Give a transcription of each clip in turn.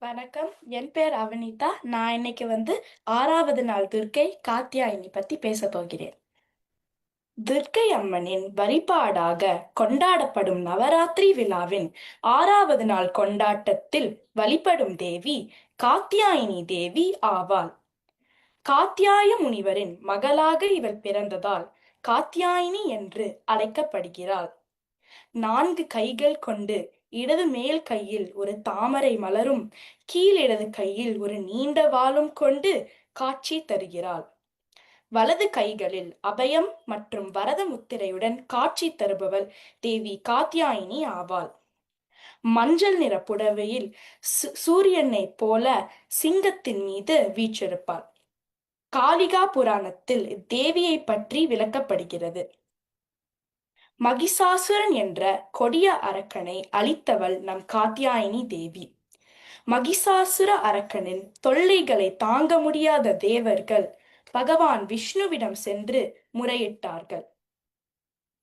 வணக்கம். என் பேர் அவனிதா. நான் இன்னைக்கு ஆறாவது நாள் துர்க்கை காத்தியாயினி பத்தி பேச போகிறேன். துர்க்கை அம்மனின் வழிபாடாக கொண்டாடப்படும் நவராத்திரி விழாவின் ஆறாவது நாள் கொண்டாட்டத்தில் வழிபடும் தேவி காத்தியாயினி தேவி ஆவாள். காத்தியாய முனிவரின் மகளாக இவள் பிறந்ததால் காத்தியாயினி என்று அழைக்கப்படுகிறாள். 4 கைகள் கொண்டு இடது மேல் கையில் ஒரு தாமரை மலரும் கீழ் இடது கையில் ஒரு நீண்ட வாளும் கொண்டு காட்சி தருகிறாள். வலது கைகளில் அபயம் மற்றும் வரத முத்திரையுடன் காட்சி தருபவள் தேவி காத்தியாயினி ஆவாள். மஞ்சள் நிற புடவையில் சூரியனை போல சிங்கத்தின் மீது வீற்றிருப்பாள். காளிகா புராணத்தில் தேவியை பற்றி விளக்கப்படுகிறது. மகிஷாசுரன் என்ற கொடிய அரக்கனை அழித்தவள் நம் காத்தியாயினி தேவி. மகிஷாசுர அரக்கனின் தொல்லைகளை தாங்க முடியாத தேவர்கள் பகவான் விஷ்ணுவிடம் சென்று முறையிட்டார்கள்.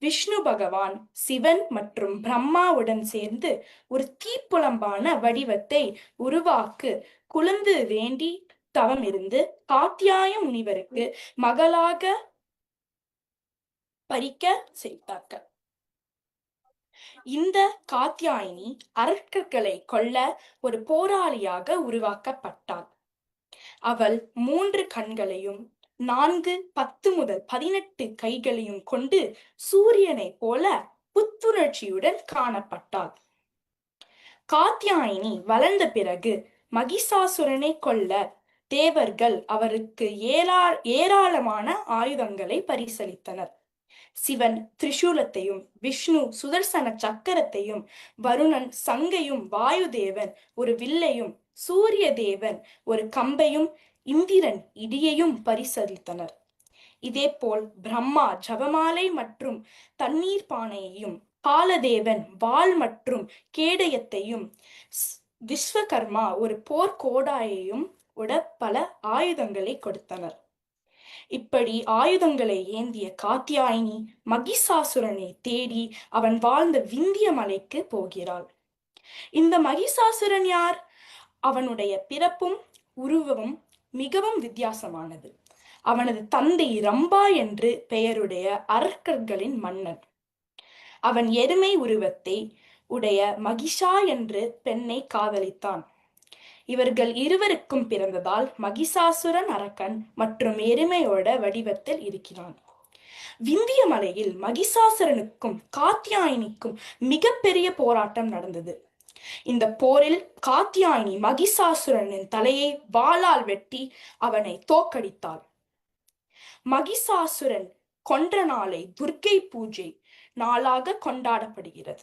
விஷ்ணு பகவான் சிவன் மற்றும் பிரம்மாவுடன் சேர்ந்து ஒரு தீப்புலம்பான வடிவத்தை உருவாக்கு குழந்து வேண்டி தவம் இருந்து காத்தியாய முனிவருக்கு மகளாக பறிக்க செய்தார்கள். இந்த காத்தியாயினி அரக்கர்களை கொல்ல ஒரு போராளியாக உருவாக்கப்பட்டாள். அவள் 3 கண்களையும் 4, 10 முதல் 18 கைகளையும் கொண்டு சூரியனை போல புத்துணர்ச்சியுடன் காணப்பட்டாள். காத்தியாயினி வளர்ந்த பிறகு மகிஷாசுரனை கொல்ல தேவர்கள் அவருக்கு ஏராளமான ஆயுதங்களை பரிசளித்தனர். சிவன் திரிசூலத்தையும், விஷ்ணு சுதர்சன சக்கரத்தையும், வருணன் சங்கையும், வாயுதேவன் ஒரு வில்லையும், சூரிய தேவன் ஒரு கம்பையும், இந்திரன் இடியையும் பரிசளித்தனர். இதேபோல் பிரம்மா ஜபமாலை மற்றும் தண்ணீர் பானையையும், காலதேவன் வாள் மற்றும் கேடயத்தையும், விஸ்வகர்மா ஒரு போர்க்கோடாயையும் உட பல ஆயுதங்களை கொடுத்தனர். இப்படி ஆயுதங்களை ஏந்திய காத்தியாயினி மகிஷாசுரனை தேடி அவன் வாழ்ந்த விந்திய மலைக்கு போகிறாள். இந்த மகிஷாசுரன் யார்? அவனுடைய பிறப்பும் உருவமும் மிகவும் வித்தியாசமானது. அவனது தந்தை ரம்பா என்று பெயருடைய அரக்கர்களின் மன்னன். அவன் எருமை உருவத்தை உடைய மகிஷா என்று பெண்ணை காதலித்தான். இவர்கள் இருவருக்கும் பிறந்ததால் மகிஷாசுரன் அரக்கன் மற்றும் எருமையோட வடிவத்தில் இருக்கிறான். விந்திய மலையில் மகிஷாசுரனுக்கும் காத்தியாயினிக்கும் மிகப்பெரிய போராட்டம் நடந்தது. இந்த போரில் காத்தியாயினி மகிஷாசுரனின் தலையை வாளால் வெட்டி அவனை தோற்கடித்தாள். மகிஷாசுரன் கொன்ற நாளை துர்க்கை பூஜை நாளாக கொண்டாடப்படுகிறது.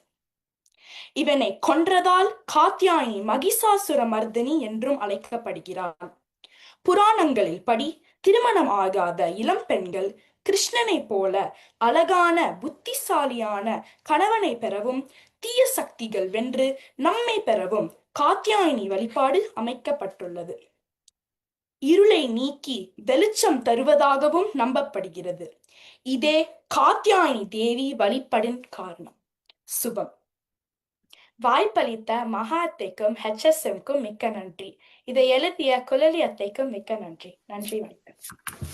இவனை கொன்றதால் காத்தியாயினி மகிஷாசுர மர்தினி என்றும் அழைக்கப்படுகிறாள். புராணங்களில் படி திருமணம் ஆகாத இளம் பெண்கள் கிருஷ்ணனை போல அழகான புத்திசாலியான கணவனை பெறவும், தீய சக்திகள் வென்று நம்மை பெறவும் காத்தியாயினி வழிபாடு அமைக்கப்பட்டுள்ளது. இருளை நீக்கி வெளிச்சம் தருவதாகவும் நம்பப்படுகிறது. இதே காத்தியாயினி தேவி வழிபடின் காரணம். சுபம். வாய்ப்பளித்த மகா அத்தைக்கும் HSMக்கும் மிக்க நன்றி. இதை எழுதிய குழலி அத்தைக்கும் மிக்க நன்றி. நன்றி, வணக்கம்.